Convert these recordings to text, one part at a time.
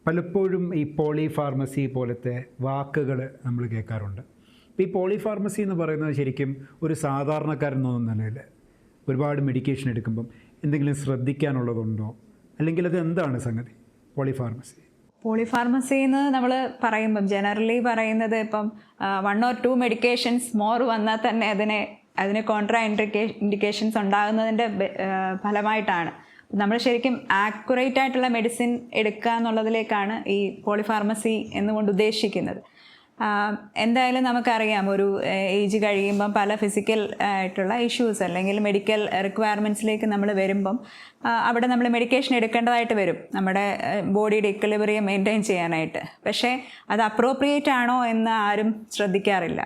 പലപ്പോഴും ഈ പോളിഫാർമസി പോലത്തെ വാക്കുകൾ നമ്മൾ കേൾക്കാറുണ്ട്. ഈ പോളിഫാർമസി എന്ന് പറയുന്നത് ശരിക്കും ഒരു സാധാരണക്കാരനൊന്നും നിലയിൽ ഒരുപാട് മെഡിക്കേഷൻ എടുക്കുമ്പം എന്തെങ്കിലും ശ്രദ്ധിക്കാനുള്ളതുണ്ടോ, അല്ലെങ്കിൽ അത് എന്താണ് സംഗതി പോളിഫാർമസി? പോളിഫാർമസി എന്ന് നമ്മൾ പറയുമ്പം ജനറലി പറയുന്നത് ഇപ്പം 1 or 2 മെഡിക്കേഷൻസ് മോർ വന്നാൽ തന്നെ അതിന് കോൺട്രാ ഇൻഡിക്കേഷൻസ് ഉണ്ടാകുന്നതിൻ്റെ ഫലമായിട്ടാണ് നമ്മൾ ശരിക്കും ആക്യുറേറ്റ് ആയിട്ടുള്ള മെഡിസിൻ എടുക്കുക എന്നുള്ളതിലേക്കാണ് ഈ പോളിഫാർമസി എന്നുകൊണ്ട് ഉദ്ദേശിക്കുന്നത്. എന്തായാലും നമുക്കറിയാം, ഒരു ഏജ് കഴിയുമ്പം പല ഫിസിക്കൽ ആയിട്ടുള്ള ഇഷ്യൂസ് അല്ലെങ്കിൽ മെഡിക്കൽ റിക്വയർമെൻറ്റ്സിലേക്ക് നമ്മൾ വരുമ്പം അവിടെ നമ്മൾ മെഡിക്കേഷൻ എടുക്കേണ്ടതായിട്ട് വരും നമ്മുടെ ബോഡിയുടെ ഇക്വിലിബ്രിയം മെയിൻറ്റെയിൻ ചെയ്യാനായിട്ട്. പക്ഷേ അത് അപ്രോപ്രിയേറ്റ് ആണോ എന്ന് ആരും ശ്രദ്ധിക്കാറില്ല.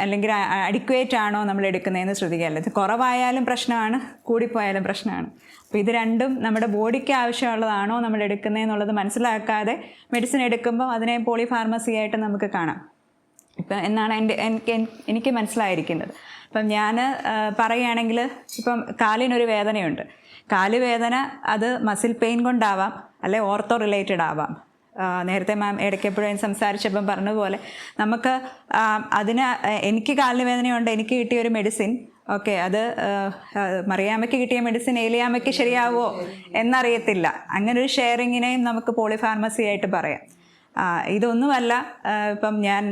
അല്ലെങ്കിൽ അഡിക്വേറ്റ് ആണോ നമ്മൾ എടുക്കുന്നതെന്ന് ശ്രദ്ധിക്കാറില്ല. ഇത് കുറവായാലും പ്രശ്നമാണ്, കൂടിപ്പോയാലും പ്രശ്നമാണ്. അപ്പോൾ ഇത് രണ്ടും നമ്മുടെ ബോഡിക്ക് ആവശ്യമുള്ളതാണോ നമ്മൾ എടുക്കുന്നതെന്നുള്ളത് മനസ്സിലാക്കാതെ മെഡിസിൻ എടുക്കുമ്പോൾ അതിനെ പോളിഫാർമസി ആയിട്ട് നമുക്ക് കാണാം. ഇപ്പം എന്നാണ് എനിക്ക് മനസ്സിലായിരിക്കുന്നത്. ഇപ്പം ഞാൻ പറയുകയാണെങ്കിൽ, ഇപ്പം കാലിനൊരു വേദനയുണ്ട്. കാല് വേദന അത് മസിൽ പെയിൻ കൊണ്ടാവാം, അല്ലെ ഓർത്തോ റിലേറ്റഡ് ആവാം. നേരത്തെ മാം ഇടയ്ക്കെപ്പോഴും സംസാരിച്ചപ്പം പറഞ്ഞതുപോലെ നമുക്ക് എനിക്ക് കാലിന് വേദനയുണ്ട്, എനിക്ക് കിട്ടിയൊരു മെഡിസിൻ ഓക്കെ, അത് മറിയാമ്മയ്ക്ക് കിട്ടിയ മെഡിസിൻ ഏലിയാമ്മയ്ക്ക് ശരിയാവോ എന്നറിയത്തില്ല. അങ്ങനൊരു ഷെയറിങ്ങിനെയും നമുക്ക് പോളിഫാർമസി ആയിട്ട് പറയാം. ഇതൊന്നുമല്ല, ഇപ്പം ഞാൻ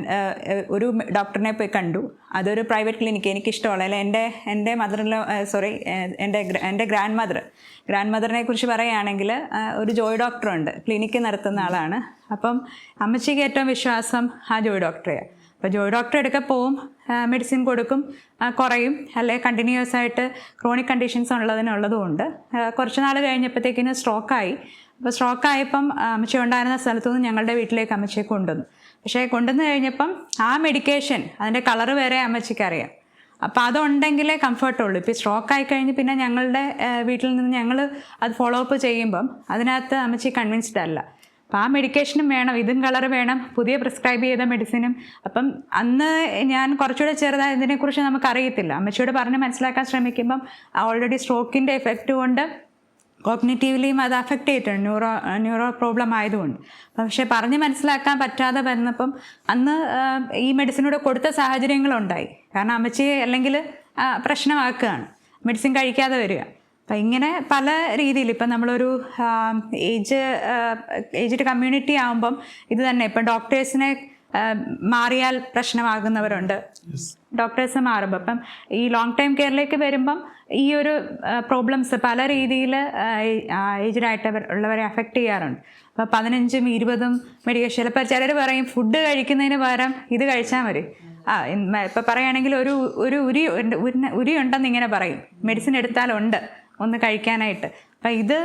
ഒരു ഡോക്ടറിനെ പോയി കണ്ടു. അതൊരു പ്രൈവറ്റ് ക്ലിനിക്ക്, എനിക്കിഷ്ടമുള്ള അല്ലെ എൻ്റെ എൻ്റെ ഗ്രാൻഡ് മദറിനെ കുറിച്ച് പറയുകയാണെങ്കിൽ ഒരു ജോയ് ഡോക്ടറുണ്ട്, ക്ലിനിക്ക് നടത്തുന്ന ആളാണ്. അപ്പം അമ്മച്ചിക്ക് ഏറ്റവും വിശ്വാസം ആ ജോയ് ഡോക്ടറെയാണ്. അപ്പോൾ ജോയ് ഡോക്ടർ എടുക്കാൻ പോവും, മെഡിസിൻ കൊടുക്കും, കുറയും, അല്ലെ കണ്ടിന്യൂസ് ആയിട്ട് ക്രോണിക് കണ്ടീഷൻസ് ഉള്ളതുകൊണ്ട് കുറച്ച് നാൾ കഴിഞ്ഞപ്പോഴത്തേക്കിന് സ്ട്രോക്കായി. അപ്പോൾ സ്ട്രോക്കായപ്പം അമ്മച്ചി ഉണ്ടായിരുന്ന സ്ഥലത്തു നിന്ന് ഞങ്ങളുടെ വീട്ടിലേക്ക് അമ്മച്ചിയെ കൊണ്ടുവന്നു. പക്ഷേ കൊണ്ടുവന്ന് കഴിഞ്ഞപ്പം ആ മെഡിക്കേഷൻ അതിൻ്റെ കളറ് വരെ അമ്മച്ചിക്ക് അറിയാം. അപ്പോൾ അതുണ്ടെങ്കിലേ കംഫർട്ടുള്ളൂ. ഇപ്പോൾ സ്ട്രോക്കായി കഴിഞ്ഞ് പിന്നെ ഞങ്ങളുടെ വീട്ടിൽ നിന്ന് ഞങ്ങൾ അത് ഫോളോ അപ്പ് ചെയ്യുമ്പം അതിനകത്ത് അമ്മച്ചി കൺവിൻസ്ഡ് അല്ല. അപ്പോൾ ആ മെഡിക്കേഷനും വേണം, ഇതും കളറ് വേണം, പുതിയ പ്രിസ്ക്രൈബ് ചെയ്ത മെഡിസിനും. അപ്പം അന്ന് ഞാൻ കുറച്ചുകൂടെ ചെറുതായി ഇതിനെക്കുറിച്ച് നമുക്കറിയത്തില്ല. അമ്മച്ചിയോട് പറഞ്ഞ് മനസ്സിലാക്കാൻ ശ്രമിക്കുമ്പം ഓൾറെഡി സ്ട്രോക്കിൻ്റെ എഫക്റ്റ് കൊണ്ട് കോഗ്നിറ്റീവ്ലിയും അത് അഫക്റ്റ് ചെയ്തിട്ടുണ്ട്, ന്യൂറോ പ്രോബ്ലം ആയതുകൊണ്ട്. പക്ഷേ പറഞ്ഞ് മനസ്സിലാക്കാൻ പറ്റാതെ വരുന്നപ്പം അന്ന് ഈ മെഡിസിനോട് കൊടുത്ത സാഹചര്യങ്ങളുണ്ടായി. കാരണം അമ്മച്ചിയെ അല്ലെങ്കിൽ പ്രശ്നമാക്കുകയാണ്, മെഡിസിൻ കഴിക്കാതെ വരിക. അപ്പം ഇങ്ങനെ പല രീതിയിൽ ഇപ്പം നമ്മളൊരു ഏജ്ഡ് കമ്മ്യൂണിറ്റി ആകുമ്പം ഇത് തന്നെ, ഇപ്പം ഡോക്ടേഴ്സിനെ മാറിയാൽ പ്രശ്നമാകുന്നവരുണ്ട്. ഡോക്ടേഴ്സ് മാറുമ്പോൾ അപ്പം ഈ ലോങ് ടൈം കെയറിലേക്ക് വരുമ്പം ഈ ഒരു പ്രോബ്ലംസ് പല രീതിയിൽ ഏജ്ഡായിട്ട് ഉള്ളവരെ അഫക്റ്റ് ചെയ്യാറുണ്ട്. അപ്പോൾ 15ഉം 20ഉം മെഡിക്കേഷൻ, ചിലപ്പോൾ ചിലർ പറയും ഫുഡ് കഴിക്കുന്നതിന് പകരം ഇത് കഴിച്ചാൽ മതി. ഇപ്പം പറയുകയാണെങ്കിൽ ഒരു ഉരി ഉണ്ടെന്ന് ഇങ്ങനെ പറയും, മെഡിസിൻ എടുത്താലുണ്ട് ഒന്ന് കഴിക്കാനായിട്ട്. അപ്പം ഇത്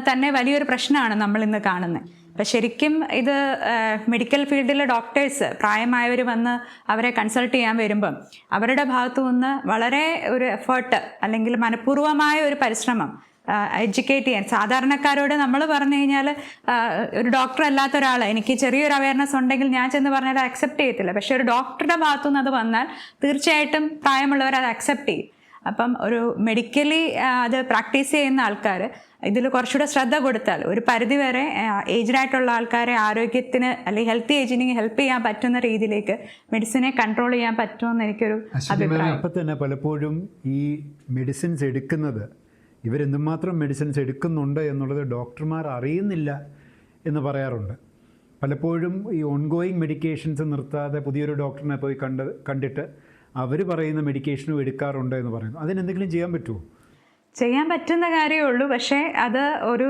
തന്നെ വലിയൊരു പ്രശ്നമാണ് നമ്മളിന്ന് കാണുന്നത്. അപ്പം ശരിക്കും ഇത് മെഡിക്കൽ ഫീൽഡിലെ ഡോക്ടേഴ്സ് പ്രായമായവർ വന്ന് അവരെ കൺസൾട്ട് ചെയ്യാൻ വരുമ്പം അവരുടെ ഭാഗത്തു നിന്ന് വളരെ ഒരു എഫേർട്ട് അല്ലെങ്കിൽ മനഃപൂർവ്വമായ ഒരു പരിശ്രമം എഡ്യൂക്കേറ്റ് ചെയ്യാൻ, സാധാരണക്കാരോട് നമ്മൾ പറഞ്ഞു കഴിഞ്ഞാൽ ഒരു ഡോക്ടർ അല്ലാത്ത ഒരാൾ എനിക്ക് ചെറിയൊരു അവയർനെസ് ഉണ്ടെങ്കിൽ ഞാൻ ചെന്ന് പറഞ്ഞാൽ അത് അക്സെപ്റ്റ് ചെയ്യത്തില്ല. പക്ഷേ ഒരു ഡോക്ടറുടെ ഭാഗത്തു നിന്ന് അത് വന്നാൽ തീർച്ചയായിട്ടും പ്രായമുള്ളവർ അത് അക്സെപ്റ്റ് ചെയ്യും. അപ്പം ഒരു മെഡിക്കലി അത് പ്രാക്ടീസ് ചെയ്യുന്ന ആൾക്കാർ ഇതിൽ കുറച്ചുകൂടെ ശ്രദ്ധ കൊടുത്താൽ ഒരു പരിധിവരെ ഏജ്ഡായിട്ടുള്ള ആൾക്കാരെ ആരോഗ്യത്തിന് അല്ലെങ്കിൽ ഹെൽത്തി ഏജിങ് ഹെൽപ്പ് ചെയ്യാൻ പറ്റുന്ന രീതിയിലേക്ക് മെഡിസിനെ കൺട്രോൾ ചെയ്യാൻ പറ്റുമെന്ന് എനിക്കൊരു അഭിപ്രായം. അപ്പം തന്നെ പലപ്പോഴും ഈ മെഡിസിൻസ് എടുക്കുന്നത്, ഇവരെന്തുമാത്രം മെഡിസിൻസ് എടുക്കുന്നുണ്ട് എന്നുള്ളത് ഡോക്ടർമാർ അറിയുന്നില്ല എന്ന് പറയാറുണ്ട്. പലപ്പോഴും ഈ ഓൺഗോയിങ് മെഡിക്കേഷൻസ് നിർത്താതെ പുതിയൊരു ഡോക്ടറിനെ പോയി കണ്ടിട്ട് അവർ പറയുന്ന മെഡിക്കേഷനും എടുക്കാറുണ്ട് എന്ന് പറയുന്നു. അതിനെന്തെങ്കിലും ചെയ്യാൻ പറ്റുമോ? ചെയ്യാൻ പറ്റുന്ന കാര്യമേ ഉള്ളൂ. പക്ഷേ അത് ഒരു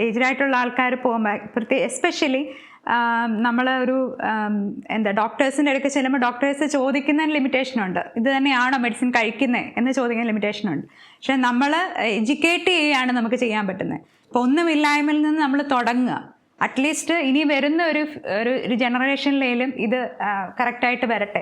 ഏജ്ഡായിട്ടുള്ള ആൾക്കാർ പോകുമ്പോൾ എസ്പെഷ്യലി നമ്മൾ ഒരു ഡോക്ടേഴ്സിൻ്റെ അടുത്ത് ചെല്ലുമ്പോൾ ഡോക്ടേഴ്സ് ചോദിക്കുന്നതിന് ലിമിറ്റേഷനുണ്ട്. ഇത് തന്നെയാണോ മെഡിസിൻ കഴിക്കുന്നത് എന്ന് ചോദിക്കുന്ന ലിമിറ്റേഷനുണ്ട്. പക്ഷേ നമ്മൾ എഡ്യൂക്കേറ്റ് ചെയ്യുകയാണ് നമുക്ക് ചെയ്യാൻ പറ്റുന്നത്. ഇപ്പോൾ ഒന്നുമില്ലായ്മയിൽ നിന്ന് നമ്മൾ തുടങ്ങുക. അറ്റ്ലീസ്റ്റ് ഇനി വരുന്ന ഒരു ജനറേഷനിലേലും ഇത് കറക്റ്റായിട്ട് വരട്ടെ.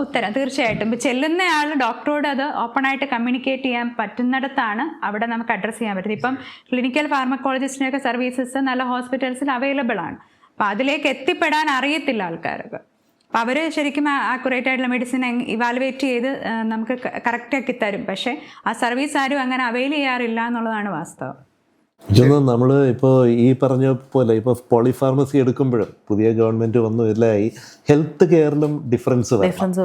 ഉത്തരം തീർച്ചയായിട്ടും ഇപ്പം ചെല്ലുന്നയാൾ ഡോക്ടറോട് അത് ഓപ്പണായിട്ട് കമ്മ്യൂണിക്കേറ്റ് ചെയ്യാൻ പറ്റുന്നിടത്താണ് അവിടെ നമുക്ക് അഡ്രസ്സ് ചെയ്യാൻ പറ്റുന്നത്. ഇപ്പം ക്ലിനിക്കൽ ഫാർമക്കോളജിസ്റ്റിനൊക്കെ സർവീസസ് നല്ല ഹോസ്പിറ്റൽസിൽ അവൈലബിൾ ആണ്. അപ്പം അതിലേക്ക് എത്തിപ്പെടാൻ അറിയത്തില്ല ആൾക്കാർക്ക്. അപ്പോൾ അവർ ശരിക്കും ആക്യുറേറ്റ് ആയിട്ടുള്ള മെഡിസിൻ ഇവാലുവേറ്റ് ചെയ്ത് നമുക്ക് കറക്റ്റാക്കി തരും. പക്ഷേ ആ സർവീസ് ആരും അങ്ങനെ അവൈൽ ചെയ്യാറില്ല എന്നുള്ളതാണ് വാസ്തവം. നമ്മൾ ഇപ്പോൾ ഈ പറഞ്ഞ പോലെ ഇപ്പോൾ പോളിഫാർമസി എടുക്കുമ്പോഴും പുതിയ ഗവൺമെൻറ് വന്നു എല്ലായി ഹെൽത്ത് കെയറിലും ഡിഫറൻസ് വരും.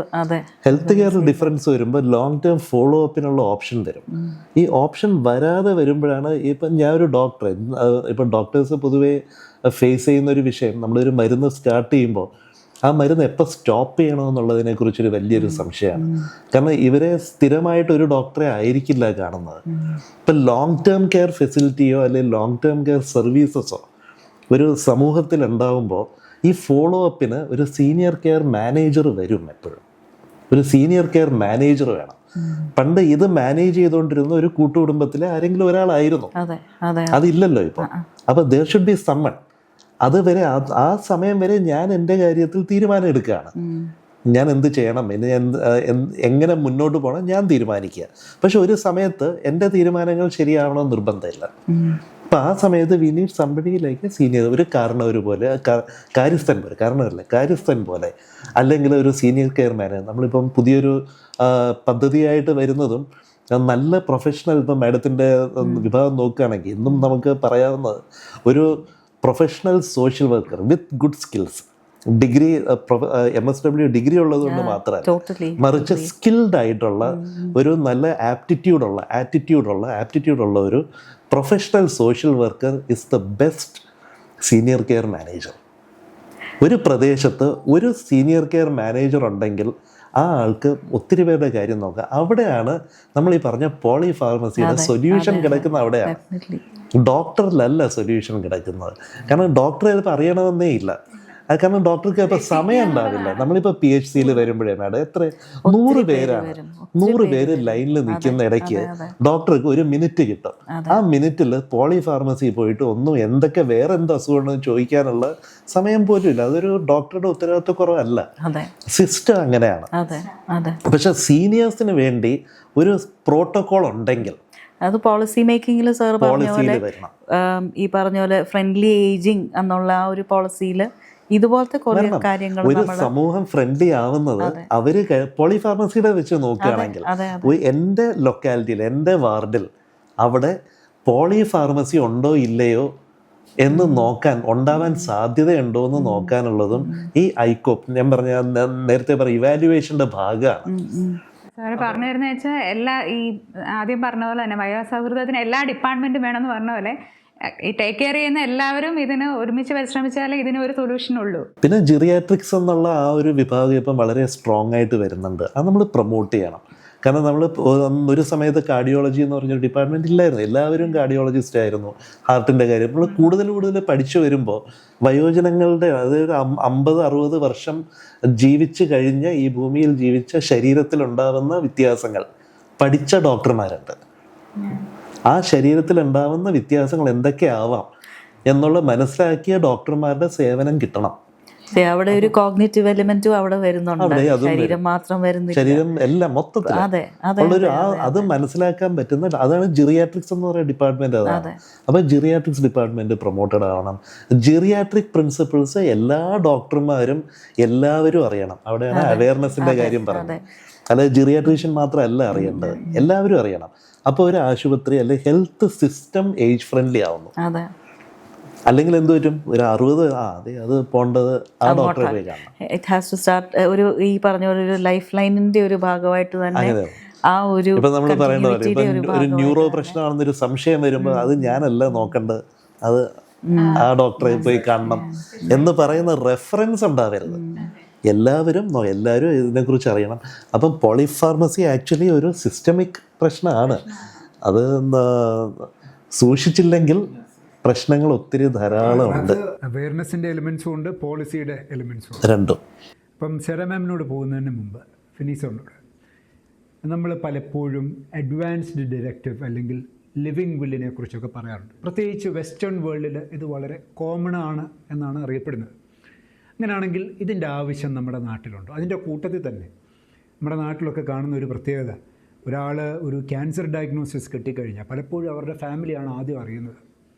ഹെൽത്ത് കെയറിൽ ഡിഫറൻസ് വരുമ്പോൾ ലോങ് ടേം ഫോളോ അപ്പിനുള്ള ഓപ്ഷൻ വരും. ഈ ഓപ്ഷൻ വരാതെ വരുമ്പോഴാണ് ഇപ്പം ഞാൻ ഒരു ഡോക്ടർ, ഇപ്പം ഡോക്ടേഴ്സ് പൊതുവേ ഫേസ് ചെയ്യുന്ന ഒരു വിഷയം, നമ്മളൊരു മരുന്ന് സ്റ്റാർട്ട് ചെയ്യുമ്പോൾ ആ മരുന്ന് എപ്പോൾ സ്റ്റോപ്പ് ചെയ്യണമെന്നുള്ളതിനെക്കുറിച്ചൊരു വലിയൊരു സംശയമാണ്. കാരണം ഇവരെ സ്ഥിരമായിട്ടൊരു ഡോക്ടറെ ആയിരിക്കില്ല കാണുന്നത്. ഇപ്പം ലോങ് ടേം കെയർ ഫെസിലിറ്റിയോ അല്ലെങ്കിൽ ലോങ് ടേം കെയർ സർവീസസോ ഒരു സമൂഹത്തിൽ ഉണ്ടാകുമ്പോൾ ഈ ഫോളോ അപ്പിന് ഒരു സീനിയർ കെയർ മാനേജർ വരും. എപ്പോഴും ഒരു സീനിയർ കെയർ മാനേജർ വേണം. പണ്ട് ഇത് മാനേജ് ചെയ്തുകൊണ്ടിരുന്ന ഒരു കൂട്ടുകുടുംബത്തിലെ ആരെങ്കിലും ഒരാളായിരുന്നു, അതില്ലല്ലോ ഇപ്പോൾ. അപ്പോൾ ദർ ഷുഡ് ബി സമ്മൺ. അതുവരെ ആ സമയം വരെ ഞാൻ എൻ്റെ കാര്യത്തിൽ തീരുമാനം എടുക്കുകയാണ്. ഞാൻ എന്ത് ചെയ്യണം, എങ്ങനെ മുന്നോട്ട് പോകണം ഞാൻ തീരുമാനിക്കുക. പക്ഷെ ഒരു സമയത്ത് എൻ്റെ തീരുമാനങ്ങൾ ശരിയാവണമെന്ന് നിർബന്ധമില്ല. അപ്പം ആ സമയത്ത് വി നീഡ് സംബഡിയിലേക്ക് സീനിയർ, ഒരു കാരണവർ പോലെ, കാര്യസ്ഥൻ പോലെ, കാര്യസ്ഥൻ പോലെ, അല്ലെങ്കിൽ ഒരു സീനിയർ കെയർ മാനേജർ. നമ്മളിപ്പം പുതിയൊരു പദ്ധതിയായിട്ട് വരുന്നതും നല്ല പ്രൊഫഷണൽ, ഇപ്പം മാഡത്തിൻ്റെ വിഭാഗം നോക്കുകയാണെങ്കിൽ ഇന്നും നമുക്ക് പറയാവുന്നത് ഒരു professional social worker with good skills, degree MSW degree ഉള്ളതുകൊണ്ട് മാത്രമല്ല, മറിച്ച് സ്കിൽഡ് ആയിട്ടുള്ള ഒരു നല്ല ആപ്റ്റിറ്റ്യൂഡുള്ള ഒരു professional social worker is the best senior care manager. ഒരു പ്രദേശത്ത് ഒരു സീനിയർ കെയർ മാനേജർ ഉണ്ടെങ്കിൽ ആ ആൾക്ക് ഒത്തിരി പേരുടെ കാര്യം നോക്കാം. അവിടെയാണ് നമ്മൾ ഈ പറഞ്ഞ പോളിഫാർമസിയുടെ സൊല്യൂഷൻ കിടക്കുന്ന അവിടെയാണ്. ഡോക്ടറിലല്ല സൊല്യൂഷൻ കിടക്കുന്നത്. കാരണം ഡോക്ടറെ ചിലപ്പോൾ അറിയണമെന്നേ ഇല്ല. കാരണം ഡോക്ടർക്ക് ഇപ്പോൾ സമയം ഉണ്ടാവില്ല. നമ്മളിപ്പോൾ PHCയിൽ വരുമ്പോഴേ മാഡം എത്ര 100 പേര് ലൈനിൽ നിൽക്കുന്ന ഇടയ്ക്ക് ഡോക്ടർക്ക് ഒരു മിനിറ്റ് കിട്ടും. ആ മിനിറ്റിൽ പോളിഫാർമസി പോയിട്ട് എന്തൊക്കെ വേറെ എന്ത് അസുഖമാണെന്ന് ചോദിക്കാനുള്ള സമയം പോലും ഇല്ല. അതൊരു ഡോക്ടറുടെ ഉത്തരവാദിത്വക്കുറവല്ല, സിസ്റ്റം അങ്ങനെയാണ്. പക്ഷെ സീനിയേഴ്സിന് വേണ്ടി ഒരു പ്രോട്ടോകോൾ ഉണ്ടെങ്കിൽ അത് പോളിസി മേക്കിങ്ങിൽ സാർ പറഞ്ഞ പോലെ, ഈ പറഞ്ഞ പോലെ ഫ്രണ്ട്ലി ഏജിങ് എന്നുള്ള ആ ഒരു പോളിസിയിൽ ഇതുപോലത്തെ കുറെ കാര്യങ്ങൾ ഒരു സമൂഹം ഫ്രണ്ട്ലി ആവുന്നത് അവര് പോളിഫാർമസിയുടെ വെച്ച് നോക്കുകയാണെങ്കിൽ എൻ്റെ ലൊക്കാലിറ്റിയിൽ, എൻ്റെ വാർഡിൽ അവിടെ പോളിഫാർമസി ഉണ്ടോ ഇല്ലയോ എന്ന് നോക്കാൻ, ഉണ്ടാവാൻ സാധ്യതയുണ്ടോ എന്ന് നോക്കാനുള്ളതും ഈ ഐകോപ്പ് ഞാൻ നേരത്തെ പറഞ്ഞ ഇവാലുവേഷന്റെ ഭാഗമാണ്. സാറ് പറഞ്ഞു തരുന്നത് വെച്ചാൽ ഈ ആദ്യം പറഞ്ഞ പോലെ തന്നെ വയോസൗഹൃദത്തിന് എല്ലാ ഡിപ്പാർട്ട്മെൻറ്റും വേണമെന്ന് പറഞ്ഞ പോലെ ഈ ടേക്ക് കെയർ ചെയ്യുന്ന എല്ലാവരും ഇതിന് ഒരുമിച്ച് പരിശ്രമിച്ചാലേ ഇതിന് ഒരു സൊല്യൂഷൻ ഉള്ളൂ. പിന്നെ ജിറിയാട്രിക്സ് എന്നുള്ള ആ ഒരു വിഭാഗം ഇപ്പം വളരെ സ്ട്രോങ് ആയിട്ട് വരുന്നുണ്ട്. അത് നമ്മൾ പ്രൊമോട്ട് ചെയ്യണം. കാരണം നമ്മൾ ഒരു സമയത്ത് കാർഡിയോളജി എന്ന് പറഞ്ഞൊരു ഡിപ്പാർട്ട്മെൻറ്റ് ഇല്ലായിരുന്നു. എല്ലാവരും കാർഡിയോളജിസ്റ്റ് ആയിരുന്നു. ഹാർട്ടിൻ്റെ കാര്യം നമ്മൾ കൂടുതൽ പഠിച്ചു വരുമ്പോൾ വയോജനങ്ങളുടെ, അതായത് 50-60 വർഷം ജീവിച്ച് കഴിഞ്ഞ ഈ ഭൂമിയിൽ ജീവിച്ച ശരീരത്തിലുണ്ടാവുന്ന വ്യത്യാസങ്ങൾ പഠിച്ച ഡോക്ടർമാരുണ്ട്. ആ ശരീരത്തിലുണ്ടാവുന്ന വ്യത്യാസങ്ങൾ എന്തൊക്കെയാവാം എന്നുള്ള മനസ്സിലാക്കിയ ഡോക്ടർമാരുടെ സേവനം കിട്ടണം. അവിടെ ഒരു കോഗ്നിറ്റീവ് എലിമെന്റും അവിടെ വരുന്നുണ്ട്. ശരീരം മാത്രം വരുന്നില്ല, ശരീരം എല്ലാം മൊത്തത്തിൽ അത് മനസ്സിലാക്കാൻ പറ്റുന്ന, അതാണ് ജിറിയാട്രിക്സ് എന്ന് പറയുന്ന ഡിപ്പാർട്ട്മെന്റ്. അതാണ്. അപ്പൊ ജിറിയാട്രിക്സ് ഡിപ്പാർട്ട്മെന്റ് പ്രൊമോട്ടഡ് ആവണം. ജിറിയാട്രിക് പ്രിൻസിപ്പിൾസ് എല്ലാ ഡോക്ടർമാരും എല്ലാവരും അറിയണം. അവിടെയാണ് അവയർനെസിന്റെ കാര്യം പറയുന്നത്. അല്ലാതെ ജിറിയാട്രീഷ്യൻ മാത്രമല്ല അറിയേണ്ടത്, എല്ലാവരും അറിയണം. അപ്പോൾ ഒരു ആശുപത്രി അല്ലെങ്കിൽ ഹെൽത്ത് സിസ്റ്റം ഏജ് ഫ്രണ്ട്ലി ആവുന്നു. അല്ലെങ്കിൽ എന്ത് പറ്റും, ഒരു 60 അത് പോണ്ടത് ആ ഡോക്ടറെ പോയി കാണണം. ഇറ്റ് ഹാസ് ടു സ്റ്റാർട്ട് ഒരു ഈ പറഞ്ഞ ഒരു ലൈഫ് ലൈനിന്റെ ഒരു ഭാഗമായിട്ട് തന്നെ ആ ഒരു, ഇപ്പൊ നമ്മൾ പറയേണ്ട പോലെ ഇപ്പൊ ഒരു ന്യൂറോ പ്രശ്നമാണെന്നൊരു സംശയം വരുമ്പോൾ അത് ഞാനല്ല നോക്കേണ്ടത്, അത് ആ ഡോക്ടറെ പോയി കാണണം എന്ന് പറയുന്ന റെഫറൻസ് ഉണ്ടാവരുത്. എല്ലാവരും ഇതിനെക്കുറിച്ച് അറിയണം. അപ്പം പോളിഫാർമസി ആക്ച്വലി ഒരു സിസ്റ്റമിക് പ്രശ്നമാണ്. അത് സൂക്ഷിച്ചില്ലെങ്കിൽ പ്രശ്നങ്ങൾ ഒത്തിരി ധാരാളം ഉണ്ട്. അവയർനെസ്സിൻ്റെ എലിമെൻസും ഉണ്ട്, പോളിസിയുടെ എലിമെൻസും ഉണ്ട്, രണ്ടും. ഇപ്പം സെറമാമിനോട് പോകുന്നതിന് മുമ്പ് ഫിനീസോനോട് നമ്മൾ പലപ്പോഴും അഡ്വാൻസ്ഡ് ഡിറക്റ്റീവ് അല്ലെങ്കിൽ ലിവിങ് വില്ലിനെ കുറിച്ചൊക്കെ പറയാറുണ്ട്. പ്രത്യേകിച്ച് വെസ്റ്റേൺ വേൾഡിൽ ഇത് വളരെ കോമൺ ആണ് എന്നാണ് അറിയപ്പെടുന്നത്. അങ്ങനെയാണെങ്കിൽ ഇതിൻ്റെ ആവശ്യം നമ്മുടെ നാട്ടിലുണ്ടോ? അതിൻ്റെ കൂട്ടത്തിൽ തന്നെ നമ്മുടെ നാട്ടിലൊക്കെ കാണുന്ന ഒരു പ്രത്യേകത, ഒരാൾ ഒരു ക്യാൻസർ ഡയഗ്നോസിസ് കിട്ടിക്കഴിഞ്ഞാൽ പലപ്പോഴും അവരുടെ ഫാമിലിയാണ് ആദ്യം അറിയുന്നത്.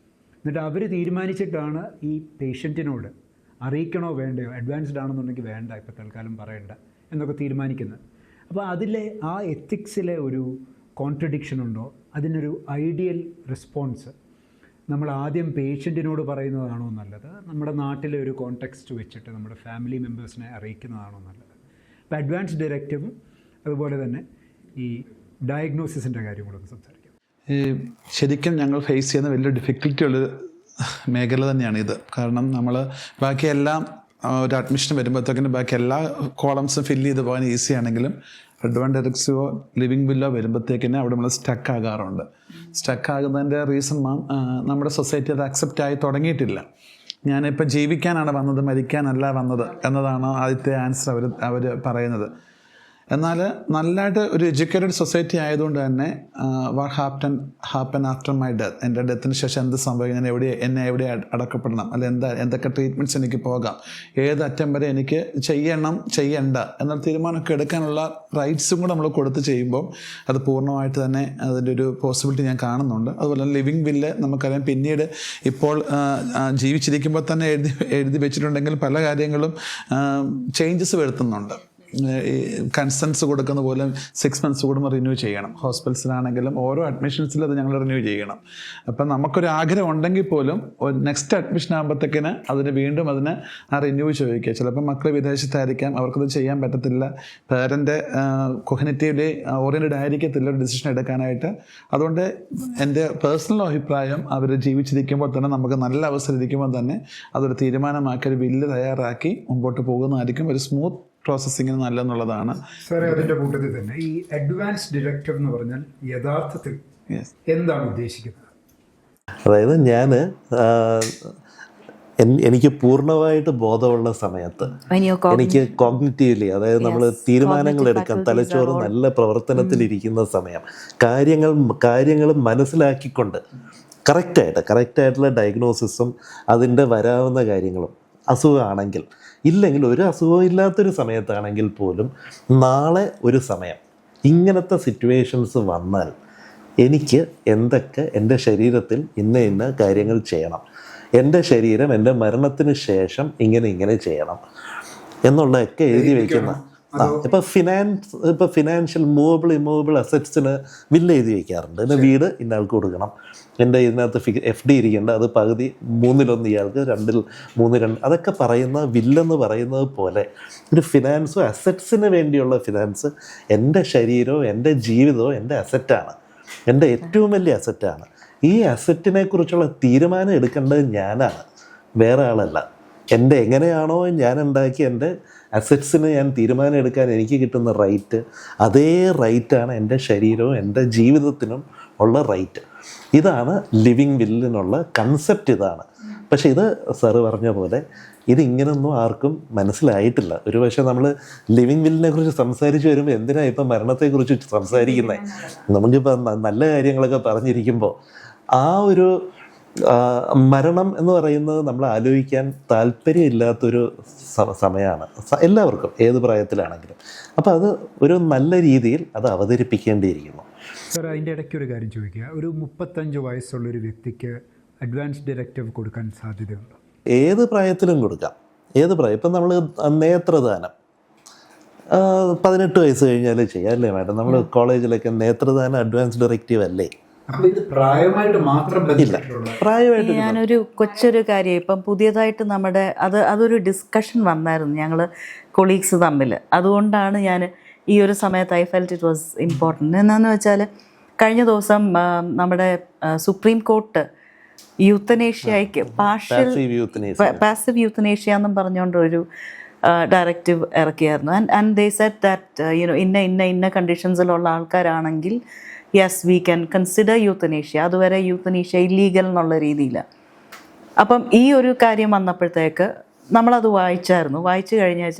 എന്നിട്ട് അവർ തീരുമാനിച്ചിട്ടാണ് ഈ പേഷ്യൻറ്റിനോട് അറിയിക്കണോ വേണ്ടയോ, അഡ്വാൻസ്ഡ് ആണെന്നുണ്ടെങ്കിൽ വേണ്ട, ഇപ്പോൾ തൽക്കാലം പറയണ്ട എന്നൊക്കെ തീരുമാനിക്കുന്നത്. അപ്പോൾ അതിലെ ആ എത്തിക്സിലെ ഒരു കോൺട്രഡിക്ഷൻ ഉണ്ടോ? അതിനൊരു ഐഡിയൽ റെസ്പോൺസ് നമ്മൾ ആദ്യം പേഷ്യൻറ്റിനോട് പറയുന്നതാണോ നല്ലത്, നമ്മുടെ നാട്ടിലെ ഒരു കോണ്ടെക്സ്റ്റ് വെച്ചിട്ട് നമ്മുടെ ഫാമിലി മെമ്പേഴ്സിനെ അറിയിക്കുന്നതാണോ നല്ലത്? ഇപ്പോൾ അഡ്വാൻസ് ഡയറക്റ്റീവും അതുപോലെ തന്നെ ഈ ഡയഗ്നോസിസിൻ്റെ കാര്യം കൂടെ ഒന്ന് സംസാരിക്കാം. ശരിക്കും ഞങ്ങൾ ഫേസ് ചെയ്യുന്ന വലിയ ഡിഫിക്കൽറ്റി ഉള്ളൊരു മേഖല തന്നെയാണ് ഇത്. കാരണം നമ്മൾ ബാക്കിയെല്ലാം ഒരു അഡ്മിഷൻ വരുമ്പോഴത്തേക്കിനും ബാക്കി എല്ലാ കോളംസും ഫില്ല് ചെയ്ത് പോകാൻ ഈസി ആണെങ്കിലും അഡ്വാൻസ് ഡയറക്റ്റീവോ ലിവിങ് ബില്ലോ വരുമ്പോഴത്തേക്കിന് അവിടെ നമ്മൾ സ്റ്റക്ക് ആകാറുണ്ട്. സ്റ്റക്ക് ആകുന്നതിൻ്റെ റീസൺ നമ്മുടെ സൊസൈറ്റി അത് അക്സെപ്റ്റ് ആയി തുടങ്ങിയിട്ടില്ല. ഞാനിപ്പോൾ ജീവിക്കാനാണ് വന്നത്, മരിക്കാനല്ല വന്നത് എന്നതാണ് ആദ്യത്തെ ആൻസർ അവർ പറയുന്നത്. എന്നാൽ നല്ലതായിട്ട് ഒരു എഡ്യൂക്കേറ്റഡ് സൊസൈറ്റി ആയതുകൊണ്ട് തന്നെ what happen after my death, എൻ്റെ ഡെത്തിന് ശേഷം എന്ത് സംഭവിക്കും, എന്നെ എവിടെ അടക്കപ്പെടണം, അല്ലെ എന്തൊക്കെ ട്രീറ്റ്മെൻറ്റ്സ് എനിക്ക് പോകാം, ഏത് അറ്റം വരെ എനിക്ക് ചെയ്യണ്ട എന്നുള്ള തീരുമാനമൊക്കെ എടുക്കാനുള്ള റൈറ്റ്സും കൂടെ നമ്മൾ കൊടുത്ത് ചെയ്യുമ്പോൾ അത് പൂർണ്ണമായിട്ട് തന്നെ അതിൻ്റെ ഒരു പോസിബിലിറ്റി ഞാൻ കാണുന്നുണ്ട്. അതുപോലെ തന്നെ ലിവിങ് വില്ല് നമുക്കറിയാം, പിന്നീട് ഇപ്പോൾ ജീവിച്ചിരിക്കുമ്പോൾ തന്നെ എഴുതി വെച്ചിട്ടുണ്ടെങ്കിൽ പല കാര്യങ്ങളും ചേഞ്ചസ് വരുത്തുന്നുണ്ട്. ഈ കൺസെൻസ് കൊടുക്കുന്ന പോലെ 6 months കൂടുമ്പോൾ റിന്യൂ ചെയ്യണം. ഹോസ്പിറ്റൽസിലാണെങ്കിലും ഓരോ അഡ്മിഷൻസിലും അത് ഞങ്ങൾ റിന്യൂ ചെയ്യണം. അപ്പം നമുക്കൊരു ആഗ്രഹം ഉണ്ടെങ്കിൽ പോലും നെക്സ്റ്റ് അഡ്മിഷൻ ആകുമ്പോഴത്തേക്കിന് വീണ്ടും അതിന് ആ റിന്യൂ ചോദിക്കുക. ചിലപ്പോൾ മക്കൾ വിദേശത്തായിരിക്കാം, അവർക്കത് ചെയ്യാൻ പറ്റത്തില്ല, പേരൻ്റ് കോഗ്നിറ്റീവ്ലി ഓറിയൻറ്റഡ് ആയിരിക്കത്തില്ല ഒരു ഡിസിഷൻ എടുക്കാനായിട്ട്. അതുകൊണ്ട് എൻ്റെ പേഴ്സണൽ അഭിപ്രായം അവർ ജീവിച്ചിരിക്കുമ്പോൾ തന്നെ നമുക്ക് നല്ല അവസരം ഇരിക്കുമ്പോൾ തന്നെ അതൊരു തീരുമാനമാക്കി ഒരു ബില്ല് തയ്യാറാക്കി മുമ്പോട്ട് പോകുന്നതായിരിക്കും ഒരു സ്മൂത്ത് പ്രോസസ്സിങ്ങിന് നല്ലെന്നുള്ളതാണ്. സാറേ, അതിൻ്റെ കൂട്ടത്തിൽ തന്നെ ഈ അഡ്വാൻസ് ഡയറക്റ്റീവ് എന്ന് പറഞ്ഞാൽ യഥാർത്ഥത്തിൽ എന്താണ് ഉദ്ദേശിക്കുന്നത്? അതായത് എനിക്ക് പൂർണ്ണമായിട്ട് ബോധമുള്ള സമയത്ത് എനിക്ക് കോഗ്നിറ്റീവ്ലി, അതായത് നമ്മൾ തീരുമാനങ്ങൾ എടുക്കാൻ തലച്ചോറ് നല്ല പ്രവർത്തനത്തിലിരിക്കുന്ന സമയം, കാര്യങ്ങൾ മനസ്സിലാക്കിക്കൊണ്ട് കറക്റ്റായിട്ടുള്ള ഡയഗ്നോസിസും അതിൻ്റെ വരാവുന്ന കാര്യങ്ങളും, അസുഖമാണെങ്കിൽ ഇല്ലെങ്കിൽ ഒരു അസുഖവും ഇല്ലാത്തൊരു സമയത്താണെങ്കിൽ പോലും നാളെ ഒരു സമയം ഇങ്ങനത്തെ സിറ്റുവേഷൻസ് വന്നാൽ എനിക്ക് എന്തൊക്കെ എൻ്റെ ശരീരത്തിൽ ഇന്ന കാര്യങ്ങൾ ചെയ്യണം, എൻ്റെ ശരീരം എൻ്റെ മരണത്തിന് ശേഷം ഇങ്ങനെ ചെയ്യണം എന്നുള്ളതൊക്കെ എഴുതി വയ്ക്കുന്ന ഇപ്പോൾ ഫിനാൻഷ്യൽ മൂവബിൾ ഇമ്മൂവബിൾ അസറ്റ്സിന് വില്ല് എഴുതി വയ്ക്കാറുണ്ട്. എൻ്റെ വീട് ഇന്നയാൾക്ക് കൊടുക്കണം, എൻ്റെ ഇതിനകത്ത് FD ഇരിക്കേണ്ട അത് പകുതി 1/3 ഇയാൾക്ക്, 2/3 അതൊക്കെ പറയുന്ന വില്ലെന്ന് പറയുന്നത് പോലെ ഒരു ഫിനാൻസോ അസറ്റ്സിന് വേണ്ടിയുള്ള ഫിനാൻസ്, എൻ്റെ ശരീരവും എൻ്റെ ജീവിതവും എൻ്റെ അസറ്റാണ്, എൻ്റെ ഏറ്റവും വലിയ അസറ്റാണ്. ഈ അസറ്റിനെ കുറിച്ചുള്ള തീരുമാനം എടുക്കേണ്ടത് ഞാനാണ്, വേറെ ആളല്ല. എൻ്റെ എങ്ങനെയാണോ ഞാൻ ഉണ്ടാക്കി എൻ്റെ അസറ്റ്സിന് ഞാൻ തീരുമാനം എടുക്കാൻ എനിക്ക് കിട്ടുന്ന റൈറ്റ്, അതേ റൈറ്റാണ് എൻ്റെ ശരീരവും എൻ്റെ ജീവിതത്തിനും ഉള്ള റൈറ്റ്. ഇതാണ് ലിവിങ് വില്ലിനുള്ള കൺസെപ്റ്റ്, ഇതാണ്. പക്ഷേ ഇത് സാറ് പറഞ്ഞ പോലെ ഇതിങ്ങനൊന്നും ആർക്കും മനസ്സിലായിട്ടില്ല. ഒരു പക്ഷേ നമ്മൾ ലിവിങ് വില്ലിനെ കുറിച്ച് സംസാരിച്ച് വരുമ്പോൾ എന്തിനാണ് ഇപ്പം മരണത്തെക്കുറിച്ച് സംസാരിക്കുന്നത്? നമുക്കിപ്പോൾ നല്ല കാര്യങ്ങളൊക്കെ പറഞ്ഞിരിക്കുമ്പോൾ ആ ഒരു മരണം എന്ന് പറയുന്നത് നമ്മൾ ആലോചിക്കാൻ താല്പര്യമില്ലാത്തൊരു സമയമാണ് എല്ലാവർക്കും, ഏത് പ്രായത്തിലാണെങ്കിലും. അപ്പോൾ അത് ഒരു നല്ല രീതിയിൽ അത് അവതരിപ്പിക്കേണ്ടിയിരിക്കുന്നു. സാർ, അതിൻ്റെ ഇടയ്ക്ക് ഒരു കാര്യം ചോദിക്കുക. ഒരു 35 വയസ്സുള്ളൊരു വ്യക്തിക്ക് അഡ്വാൻസ് ഡയറക്റ്റീവ് കൊടുക്കാൻ സാധ്യതയുണ്ടോ? ഏത് പ്രായത്തിലും കൊടുക്കാം, ഏത് പ്രായം. ഇപ്പം നമ്മൾ നേത്രദാനം 18 വയസ്സ് കഴിഞ്ഞാൽ ചെയ്യാം, അല്ലേ മാഡം? നമ്മൾ കോളേജിലൊക്കെ നേത്രദാനം അഡ്വാൻസ് ഡയറക്റ്റീവ് അല്ലേ? പ്രായമായിട്ട് ഞാനൊരു കൊച്ചൊരു കാര്യം, ഇപ്പം പുതിയതായിട്ട് നമ്മുടെ അതൊരു ഡിസ്കഷൻ വന്നായിരുന്നു ഞങ്ങൾ കൊളീഗ്സ് തമ്മിൽ. അതുകൊണ്ടാണ് ഞാൻ ഈ ഒരു സമയത്ത് I felt it was important. എന്താണെന്ന് വെച്ചാൽ കഴിഞ്ഞ ദിവസം നമ്മുടെ സുപ്രീം കോർട്ട് യൂത്തനേഷ്യയ്ക്ക് പാസീവ് യൂത്തനേഷ്യ എന്നും പറഞ്ഞുകൊണ്ടൊരു ഡയറക്റ്റീവ് ഇറക്കിയായിരുന്നു. ആൻഡ് ദേ സെഡ് ദാറ്റ് ഇന്ന കണ്ടീഷൻസിലുള്ള ആൾക്കാരാണെങ്കിൽ yes we can consider euthanasia. അതുവരെ യൂത്തനേഷ്യ ഇല്ലീഗൽ എന്നുള്ള രീതിയിൽ. അപ്പം ഈ ഒരു കാര്യം വന്നപ്പോഴത്തേക്ക് നമ്മളത് വായിച്ചു കഴിഞ്ഞാൽ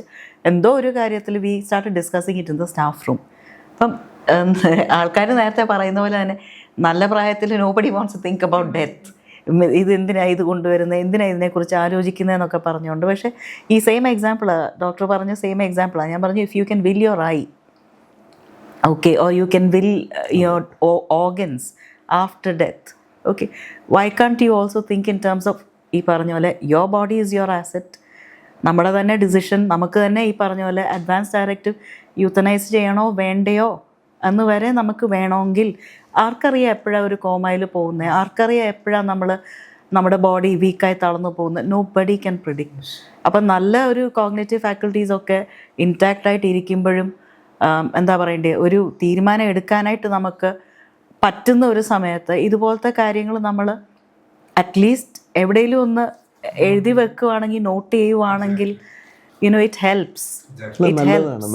എന്തോ ഒരു കാര്യത്തിൽ we start discussing it in the staff room. അപ്പം ആൾക്കാർ നേരത്തെ പറയുന്ന പോലെ തന്നെ നല്ല പ്രായത്തിൽ nobody wants to think about death. എന്തിനാണ് ഇത് കൊണ്ടുവരുന്നത്, എന്തിനാണ് ഇതിനെക്കുറിച്ച് ആലോചിക്കുന്നതെന്നൊക്കെ പറഞ്ഞുകൊണ്ട്. പക്ഷേ ഈ സെയിം എക്സാമ്പിളാണ് ഡോക്ടർ പറഞ്ഞ സെയിം എക്സാമ്പിളാണ് ഞാൻ പറഞ്ഞു. If you can will your I, okay, or you can will your organs after death, okay, why can't you also think in terms of ഈ പറഞ്ഞ പോലെ your body is your asset, നമ്മുടെ തന്നെ decision, നമുക്ക് തന്നെ ഈ പറഞ്ഞ പോലെ അഡ്വാൻസ് ഡയറക്റ്റീവ് യൂത്തനൈസ് ചെയ്യണോ വേണ്ടയോ എന്ന് വരെ നമുക്ക് വേണമെങ്കിൽ, ആർക്കറിയാം എപ്പോഴാണ് ഒരു കോമയിൽ പോകുന്നത്, ആർക്കറിയാം എപ്പോഴാണ് നമ്മുടെ ബോഡി വീക്കായി തളർന്നു പോകുന്നത്. Nobody can predict. അപ്പം നല്ല ഒരു കോഗ്നേറ്റീവ് ഫാക്കൽറ്റീസൊക്കെ ഇൻടാക്റ്റായിട്ട് ഇരിക്കുമ്പോഴും എന്താ പറയണ്ടേ, ഒരു തീരുമാനം എടുക്കാനായിട്ട് നമുക്ക് പറ്റുന്ന ഒരു സമയത്ത് ഇതുപോലത്തെ കാര്യങ്ങൾ നമ്മൾ അറ്റ്ലീസ്റ്റ് എവിടെയെങ്കിലും ഒന്ന് എഴുതി വെക്കുകയാണെങ്കിൽ, നോട്ട് ചെയ്യുവാണെങ്കിൽ, ഇറ്റ് ഹെൽപ്സ്.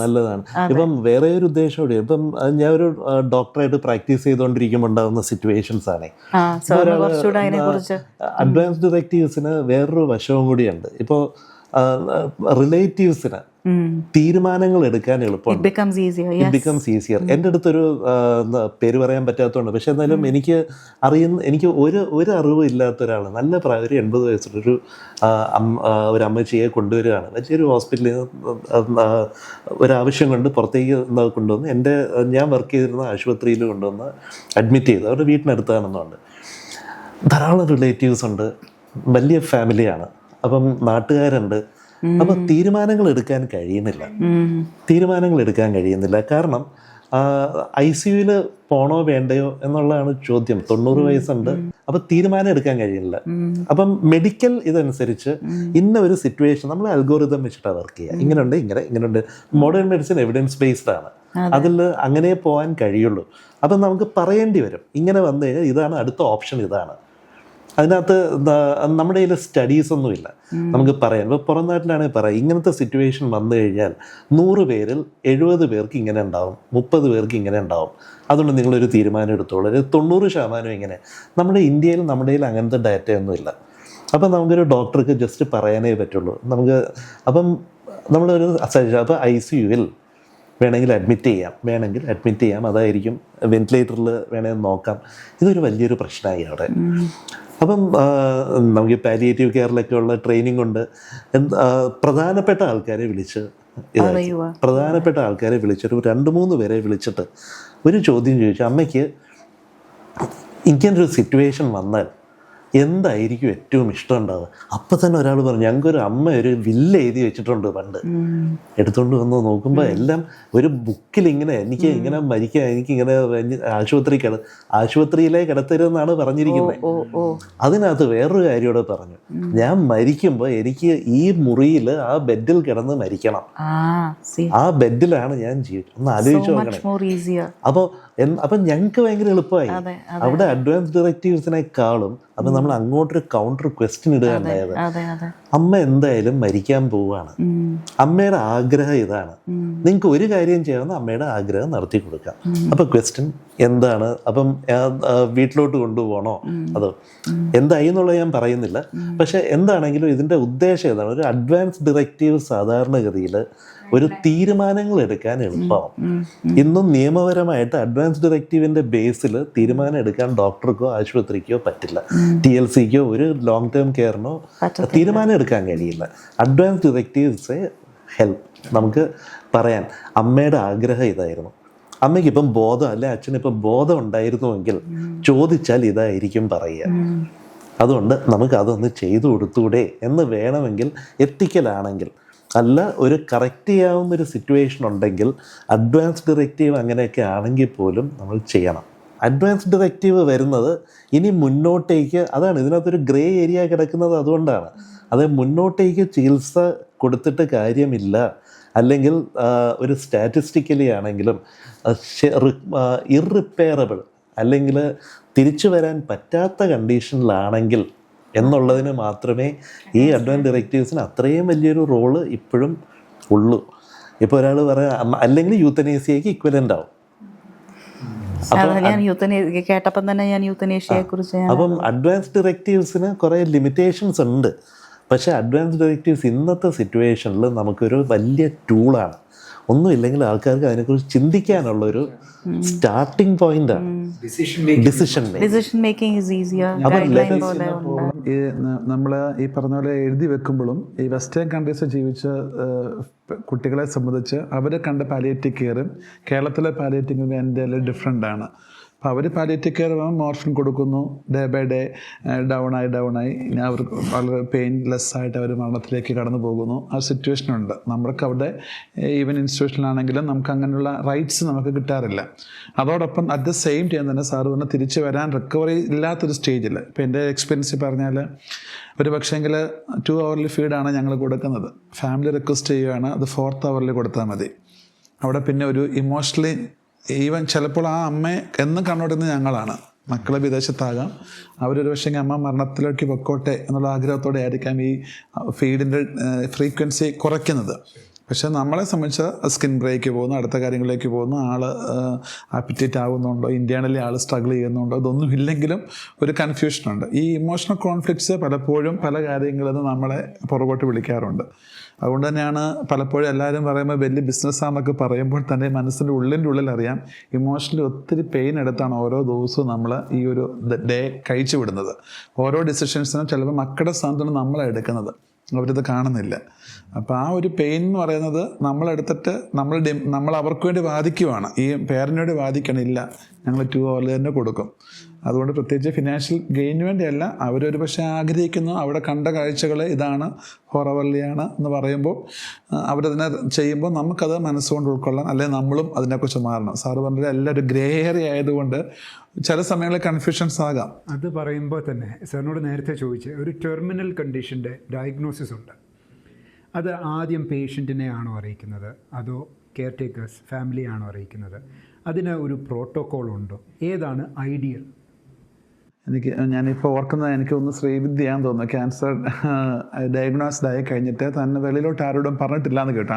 നല്ലതാണ്. ഇപ്പം വേറെ ഒരു ഉദ്ദേശം കൂടി, ഇപ്പം ഞാൻ ഒരു ഡോക്ടറായിട്ട് പ്രാക്ടീസ് ചെയ്തുകൊണ്ടിരിക്കുമ്പോൾ ഉണ്ടാകുന്ന സിറ്റുവേഷൻസ് ആണ്. അഡ്വാൻസ് ഡിറക്റ്റീവ്സിന് വേറൊരു വശവും കൂടിയുണ്ട്. ഇപ്പോൾ റിലേറ്റീവ്സിന് തീരുമാനങ്ങൾ എടുക്കാൻ എളുപ്പമാണ്. It becomes easier. എൻ്റെ അടുത്തൊരു പേര് പറയാൻ പറ്റാത്തതുകൊണ്ട്, പക്ഷെ എന്നാലും എനിക്ക് ഒരു അറിവും ഇല്ലാത്ത ഒരാൾ, നല്ല പ്രായം, ഒരു 80 വയസ്സുള്ളൊരു ഒരു അമ്മച്ചിയെ കൊണ്ടുവരികയാണ്. വലിയൊരു ഹോസ്പിറ്റലിൽ ഒരാവശ്യം കൊണ്ട് പുറത്തേക്ക് കൊണ്ടുവന്ന് ഞാൻ വർക്ക് ചെയ്തിരുന്ന ആശുപത്രിയിൽ കൊണ്ടുവന്ന് അഡ്മിറ്റ് ചെയ്തു. അവരുടെ വീട്ടിനടുത്താണെന്നുണ്ട്. ധാരാളം റിലേറ്റീവ്സ് ഉണ്ട്, വലിയ ഫാമിലിയാണ്, അപ്പം നാട്ടുകാരുണ്ട്. അപ്പം തീരുമാനങ്ങൾ എടുക്കാൻ കഴിയുന്നില്ല. കാരണം ICUവിൽ പോണോ വേണ്ടയോ എന്നുള്ളതാണ് ചോദ്യം. 90 വയസ്സുണ്ട്, അപ്പം തീരുമാനം എടുക്കാൻ കഴിയുന്നില്ല. അപ്പം മെഡിക്കൽ ഇതനുസരിച്ച് ഇന്ന ഒരു സിറ്റുവേഷൻ നമ്മൾ അൽഗോറിതം വെച്ചിട്ടാണ് വർക്ക് ചെയ്യുക. ഇങ്ങനെയുണ്ട്. മോഡേൺ മെഡിസിൻ എവിഡൻസ് ബേസ്ഡ് ആണ്. അതിൽ അങ്ങനെ പോകാൻ കഴിയുള്ളൂ. അപ്പം നമുക്ക് പറയേണ്ടി വരും, ഇങ്ങനെ വന്നു കഴിഞ്ഞാൽ ഇതാണ് അടുത്ത ഓപ്ഷൻ, ഇതാണ്. അതിനകത്ത് നമ്മുടെ കയ്യിൽ സ്റ്റഡീസൊന്നുമില്ല നമുക്ക് പറയാൻ. ഇപ്പോൾ പുറം നാട്ടിലാണെങ്കിൽ പറയാം, ഇങ്ങനത്തെ സിറ്റുവേഷൻ വന്നു കഴിഞ്ഞാൽ 100 പേരിൽ 70 പേർക്ക് ഇങ്ങനെ ഉണ്ടാവും, 30 പേർക്ക് ഇങ്ങനെ ഉണ്ടാവും, അതുകൊണ്ട് നിങ്ങളൊരു തീരുമാനം എടുത്തോളൂ. 90% ഇങ്ങനെ. നമ്മുടെ ഇന്ത്യയിൽ അങ്ങനത്തെ ഡാറ്റയൊന്നുമില്ല. അപ്പം നമുക്കൊരു ഡോക്ടർക്ക് ജസ്റ്റ് പറയാനേ പറ്റുള്ളൂ. അപ്പം നമ്മളൊരു അപ്പോൾ ICUവിൽ വേണമെങ്കിൽ അഡ്മിറ്റ് ചെയ്യാം, അതായിരിക്കും. വെന്റിലേറ്ററിൽ വേണമെങ്കിൽ നോക്കാം. ഇതൊരു വലിയൊരു പ്രശ്നമായി അവിടെ. അപ്പം നമുക്ക് പാലിയേറ്റീവ് കെയറിലൊക്കെ ഉള്ള ട്രെയിനിങ് കൊണ്ട് പ്രധാനപ്പെട്ട ആൾക്കാരെ വിളിച്ചിട്ട് ഒരു 2-3 പേരെ വിളിച്ചിട്ട് ഒരു ചോദ്യം ചോദിച്ചു, അമ്മയ്ക്ക് ഇങ്ങനൊരു സിറ്റുവേഷൻ വന്നാൽ എന്തായിരിക്കും ഏറ്റവും ഇഷ്ടം ഉണ്ടാവുക? അപ്പം തന്നെ ഒരാൾ പറഞ്ഞു, ഞങ്ങൾക്കൊരു അമ്മ ഒരു വില്ല എഴുതി വെച്ചിട്ടുണ്ട് പണ്ട്. എടുത്തുകൊണ്ട് വന്ന് നോക്കുമ്പോൾ എല്ലാം ഒരു ബുക്കിൽ ഇങ്ങനെ, എനിക്ക് ഇങ്ങനെ മരിക്കാൻ, എനിക്കിങ്ങനെ ആശുപത്രിയിലേക്ക് കിടത്തരുതെന്നാണ് പറഞ്ഞിരിക്കുന്നത്. അതിനകത്ത് വേറൊരു കാര്യം കൂടെ പറഞ്ഞു, ഞാൻ മരിക്കുമ്പോൾ എനിക്ക് ഈ മുറിയിൽ ആ ബെഡിൽ കിടന്ന് മരിക്കണം, ആ ബെഡിലാണ് ഞാൻ ജീവിച്ചത്. ഒന്ന് ആലോചിച്ച് നോക്കണേ. അപ്പം ഞങ്ങൾക്ക് ഭയങ്കര എളുപ്പമായി. അവിടെ അഡ്വാൻസ് ഡിറക്റ്റീവ്സിനെക്കാളും അപ്പം നമ്മൾ അങ്ങോട്ടൊരു കൗണ്ടർ ക്വസ്റ്റ്യൻ ഇടുക ഉണ്ടായത്, അമ്മ എന്തായാലും മരിക്കാൻ പോവുകയാണ്, അമ്മയുടെ ആഗ്രഹം ഇതാണ്, നിങ്ങൾക്ക് ഒരു കാര്യം ചെയ്യാവുന്ന അമ്മയുടെ ആഗ്രഹം നടത്തി കൊടുക്കാം. അപ്പം ക്വസ്റ്റ്യൻ എന്താണ്? അപ്പം വീട്ടിലോട്ട് കൊണ്ടുപോകണോ അതോ എന്തായി എന്നുള്ളത് ഞാൻ പറയുന്നില്ല. പക്ഷെ എന്താണെങ്കിലും ഇതിൻ്റെ ഉദ്ദേശം ഏതാണ്? ഒരു അഡ്വാൻസ് ഡിറക്റ്റീവ് സാധാരണഗതിയിൽ ഒരു തീരുമാനങ്ങൾ എടുക്കാൻ എളുപ്പമാവും. ഇന്നും നിയമപരമായിട്ട് അഡ്വാൻസ് ഡിറക്റ്റീവിൻ്റെ ബേസിൽ തീരുമാനം എടുക്കാൻ ഡോക്ടർക്കോ ആശുപത്രിക്കോ പറ്റില്ല. TLCക്കോ ഒരു ലോങ് ടേം കെയറിനോ തീരുമാനം എടുക്കാൻ കഴിയില്ല. Advance directives help. നമുക്ക് പറയാൻ അമ്മയുടെ ആഗ്രഹം ഇതായിരുന്നു, അമ്മയ്ക്ക് ഇപ്പം ബോധം അല്ലെ അച്ഛനിപ്പം ബോധം ഉണ്ടായിരുന്നുവെങ്കിൽ ചോദിച്ചാൽ ഇതായിരിക്കും പറയുക. അതുകൊണ്ട് നമുക്ക് അതൊന്ന് ചെയ്തു കൊടുത്തൂടെ എന്ന് വേണമെങ്കിൽ, എത്തിക്കലാണെങ്കിൽ. അല്ല, ഒരു കറക്റ്റ് ചെയ്യാവുന്നൊരു സിറ്റുവേഷൻ ഉണ്ടെങ്കിൽ അഡ്വാൻസ് ഡിറക്റ്റീവ് അങ്ങനെയൊക്കെ ആണെങ്കിൽ പോലും നമ്മൾ ചെയ്യണം. അഡ്വാൻസ് ഡിറക്റ്റീവ് വരുന്നത് ഇനി മുന്നോട്ടേക്ക്, അതാണ് ഇതിനകത്തൊരു ഗ്രേ ഏരിയ കിടക്കുന്നത്. അതുകൊണ്ടാണ് അത് മുന്നോട്ടേക്ക് ചികിത്സ കൊടുത്തിട്ട് കാര്യമില്ല, അല്ലെങ്കിൽ ഒരു സ്റ്റാറ്റിസ്റ്റിക്കലി ആണെങ്കിലും ഇർറിപ്പയറബിൾ അല്ലെങ്കിൽ തിരിച്ചു വരാൻ പറ്റാത്ത കണ്ടീഷനിലാണെങ്കിൽ എന്നുള്ളതിന് മാത്രമേ ഈ അഡ്വാൻസ് ഡിറക്റ്റീവ്സിന് അത്രയും വലിയൊരു റോള് ഇപ്പോഴും ഉള്ളൂ. ഇപ്പോൾ ഒരാൾ പറയാം, അല്ലെങ്കിൽ യൂത്തനേസിയയ്ക്ക് ഇക്വലൻ്റ് ആവും. അപ്പം അഡ്വാൻസ് ഡിറക്റ്റീവ്സിന് കുറേ ലിമിറ്റേഷൻസ് ഉണ്ട്. പക്ഷേ അഡ്വാൻസ് ഡിറക്റ്റീവ്സ് ഇന്നത്തെ സിറ്റുവേഷനിൽ നമുക്കൊരു വലിയ ടൂളാണ്. ഒന്നുമില്ലെങ്കിൽ ആൾക്കാർക്ക് അതിനെക്കുറിച്ച് ചിന്തിക്കാനുള്ളൊരു സ്റ്റാർട്ടിംഗ് പോയിന്റാണ്. Decision making is easier. ഈ നമ്മൾ ഈ പറഞ്ഞ പോലെ എഴുതി വെക്കുമ്പോഴും ഈ വെസ്റ്റേൺ കൺട്രീസിൽ ജീവിച്ച കുട്ടികളെ സംബന്ധിച്ച് അവർ കണ്ട പാലിയേറ്റീവ് കെയറും കേരളത്തിലെ പാലിയേറ്റീവ് കെയറും എൻ്റെ ഡിഫറെൻ്റ് ആണ്. അപ്പോൾ അവർ പാലിയേറ്റീവ് കെയർ മോർഫിൻ കൊടുക്കുന്നു, ഡേ ബൈ ഡേ ഡൗണായി ഇനി അവർക്ക് വളരെ പെയിൻലെസ് ആയിട്ട് അവർ മരണത്തിലേക്ക് കടന്നു പോകുന്നു. ആ സിറ്റുവേഷനുണ്ട്. നമ്മൾക്ക് അവിടെ ഈവൻ ഇൻസ്റ്റിറ്റ്യൂഷനിലാണെങ്കിലും നമുക്ക് അങ്ങനെയുള്ള റൈറ്റ്സ് നമുക്ക് കിട്ടാറില്ല. അതോടൊപ്പം അറ്റ് ദ സെയിം ടൈം തന്നെ സാറ് പറഞ്ഞാൽ തിരിച്ച് വരാൻ റിക്കവറി ഇല്ലാത്തൊരു സ്റ്റേജിൽ, ഇപ്പോൾ എൻ്റെ എക്സ്പീരിയൻസിൽ പറഞ്ഞാൽ ഒരു പക്ഷേങ്കിൽ 2 hourly ഫീഡാണ് ഞങ്ങൾ കൊടുക്കുന്നത്. ഫാമിലി റിക്വസ്റ്റ് ചെയ്യുകയാണ് അത് 4th hour കൊടുത്താൽ മതി. അവിടെ പിന്നെ ഒരു ഇമോഷണലി ഈവൻ ചിലപ്പോൾ ആ അമ്മയെ എന്നും കണ്ണോട്ടുന്നത് ഞങ്ങളാണ്. മക്കളെ വിദേശത്താകാം, അവരൊരു പക്ഷേ അമ്മ മരണത്തിലേക്ക് പൊക്കോട്ടെ എന്നുള്ള ആഗ്രഹത്തോടെ ആയിരിക്കാം ഈ ഫീഡിൻ്റെ ഫ്രീക്വൻസി കുറയ്ക്കുന്നത്. പക്ഷേ നമ്മളെ സംബന്ധിച്ച് സ്കിൻ ബ്രേക്ക് പോകുന്നു, അടുത്ത കാര്യങ്ങളിലേക്ക് പോകുന്നു, ആൾ ആപ്പിറ്റേറ്റ് ആകുന്നുണ്ടോ, ഇൻറ്റേർണലി ആൾ സ്ട്രഗിൾ ചെയ്യുന്നുണ്ടോ, ഇതൊന്നും ഇല്ലെങ്കിലും ഒരു കൺഫ്യൂഷനുണ്ട്. ഈ ഇമോഷണൽ കോൺഫ്ലിക്ട്സ് പലപ്പോഴും പല കാര്യങ്ങളിൽ നിന്ന് നമ്മളെ പുറകോട്ട് വിളിക്കാറുണ്ട്. അതുകൊണ്ട് തന്നെയാണ് പലപ്പോഴും എല്ലാവരും പറയുമ്പോൾ വലിയ ബിസിനസ്സാണെന്നൊക്കെ പറയുമ്പോൾ തന്നെ മനസ്സിൻ്റെ ഉള്ളിൽ അറിയാം ഇമോഷണലി ഒത്തിരി പെയിൻ എടുത്താണ് ഓരോ ദിവസവും നമ്മൾ ഈ ഒരു ഡേ കഴിച്ചു വിടുന്നത്. ഓരോ ഡിസിഷൻസിനും ചിലപ്പോൾ മക്കളുടെ സ്ഥാനത്താണ് നമ്മളെ എടുക്കുന്നത്, അവരിത് കാണുന്നില്ല. അപ്പോൾ ആ ഒരു പെയിൻ എന്ന് പറയുന്നത് നമ്മളെടുത്തിട്ട് നമ്മൾ അവർക്ക് വേണ്ടി വാദിക്കുവാണ്, ഈ പേരൻറ്റിന് വേണ്ടി വാദിക്കണില്ല, ഞങ്ങൾ 2 hour തന്നെ കൊടുക്കും. അതുകൊണ്ട് പ്രത്യേകിച്ച് ഫിനാൻഷ്യൽ ഗെയിന് വേണ്ടിയല്ല, അവരൊരു പക്ഷേ ആഗ്രഹിക്കുന്നു, അവിടെ കണ്ട കാഴ്ചകൾ ഇതാണ്, ഹൊറവല്ലിയാണ് എന്ന് പറയുമ്പോൾ അവരതിനെ ചെയ്യുമ്പോൾ നമുക്കത് മനസ്സുകൊണ്ട് ഉൾക്കൊള്ളാൻ, അല്ലെങ്കിൽ നമ്മളും അതിനെക്കുറിച്ച് മാറണം. സാറ് പറഞ്ഞത് എല്ലാം ഒരു ഗ്രേ ഏരിയ ആയതുകൊണ്ട് ചില സമയങ്ങളിൽ കൺഫ്യൂഷൻസ് ആകാം. അത് പറയുമ്പോൾ തന്നെ സാറിനോട് നേരത്തെ ചോദിച്ച ഒരു ടെർമിനൽ കണ്ടീഷൻ്റെ ഡയഗ്നോസിസ് ഉണ്ട്. അത് ആദ്യം പേഷ്യൻറ്റിനെ ആണോ അറിയിക്കുന്നത്, അതോ കെയർ ടേക്കേഴ്സ് ഫാമിലിയാണോ അറിയിക്കുന്നത്? അതിന് ഒരു പ്രോട്ടോക്കോൾ ഉണ്ടോ? ഏതാണ് ഐഡിയൽ? ഞാനിപ്പോൾ ഓർക്കുന്നത് എനിക്കൊന്ന് ശ്രീവിദ്യയാന്ന് തോന്നുന്നു. ക്യാൻസർ ഡയഗ്നോസ്ഡ് ആയി കഴിഞ്ഞിട്ട് തന്നെ വെളിയിലോട്ട് ആരോടും പറഞ്ഞിട്ടില്ല എന്ന് കേട്ടു.